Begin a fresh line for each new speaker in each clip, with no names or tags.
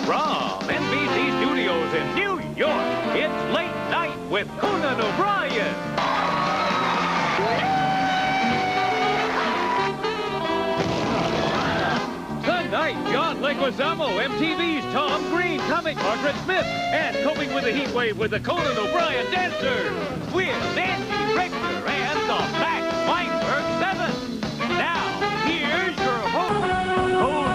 From NBC Studios in New York, it's Late Night with Conan O'Brien. Tonight, John Leguizamo, MTV's Tom Green, comic Margaret Smith, and coping with the heat wave with the Conan O'Brien dancers, with Nancy Richter and the Max Weinberg 7. Now, here's your host, Conan O'Brien.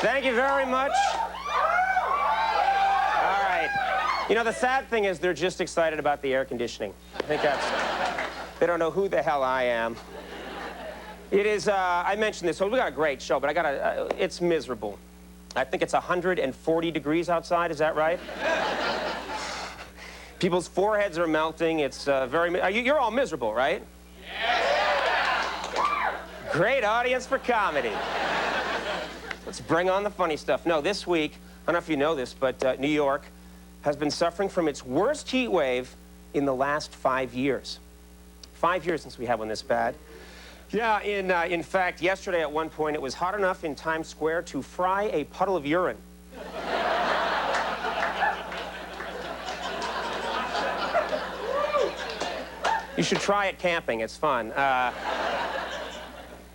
Thank you very much. All right. You know, the sad thing is they're just excited about the air conditioning. I think that's... They don't know who the hell I am. It is, I mentioned this, so we got a great show, but I gotta, it's miserable. I think it's 140 degrees outside, is that right? People's foreheads are melting, it's you're all miserable, right? Yes. Great audience for comedy. Let's bring on the funny stuff. No, this week, I don't know if you know this, but New York has been suffering from its worst heat wave in the last 5 years. 5 years since we had one this bad. Yeah, in fact, yesterday at one point, it was hot enough in Times Square to fry a puddle of urine. You should try it camping. It's fun.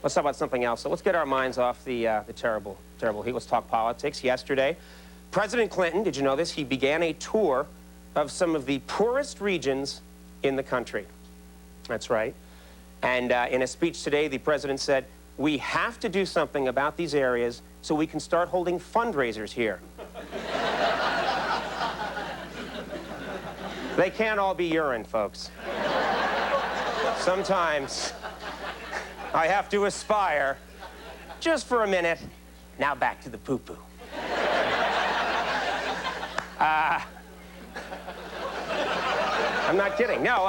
Let's talk about something else. So let's get our minds off the terrible heat. Let's talk politics. Yesterday, President Clinton, did you know this? He began a tour of some of the poorest regions in the country. That's right. And in a speech today, the president said, we have to do something about these areas so we can start holding fundraisers here. They can't all be urine, folks. Sometimes I have to aspire, just for a minute. Now back to the poo-poo. I'm not kidding. No,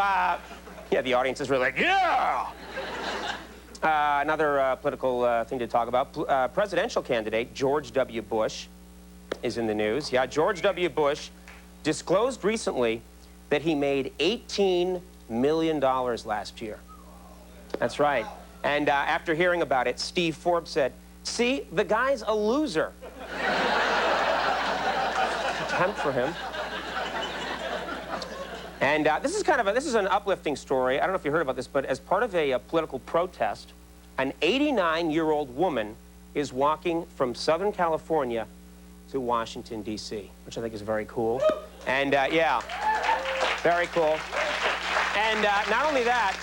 yeah, the audience is really like, yeah! Another political thing to talk about. Presidential candidate George W. Bush is in the news. Yeah, George W. Bush disclosed recently that he made $18 million last year. That's right. And after hearing about it, Steve Forbes said, see, the guy's a loser. Contempt for him. And this is an uplifting story. I don't know if you heard about this, but as part of a political protest, an 89-year-old woman is walking from Southern California to Washington, D.C., which I think is very cool. And yeah, very cool. And not only that,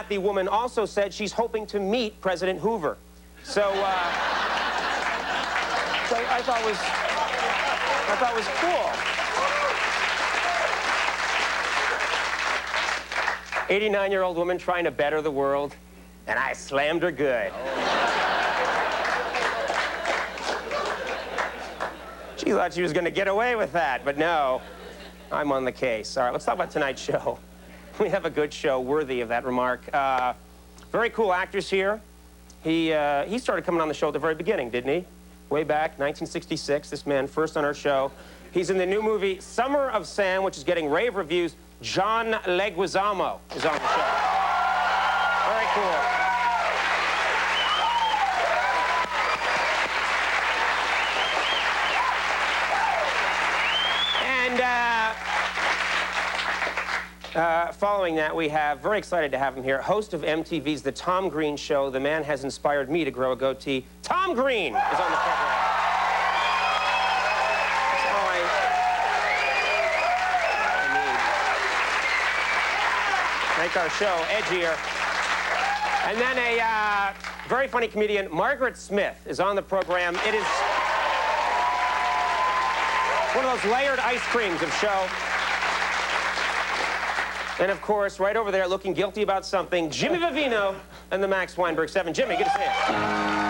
the woman also said she's hoping to meet President Hoover. So, so I thought was cool. 89-year-old woman trying to better the world, and I slammed her good. She thought she was going to get away with that, but no, I'm on the case. All right, let's talk about tonight's show. We have a good show worthy of that remark. Very cool actors here. He started coming on the show at the very beginning, didn't he? Way back, 1966, this man first on our show. He's in the new movie Summer of Sam, which is getting rave reviews. John Leguizamo is on the show. Very cool. And following that, we have, very excited to have him here, host of MTV's The Tom Green Show. The man has inspired me to grow a goatee. Tom Green is on the program. Make our show edgier. And then a very funny comedian, Margaret Smith, is on the program. It is one of those layered ice creams of show. And of course, right over there, looking guilty about something, Jimmy Vivino and the Max Weinberg 7. Jimmy, good to see you.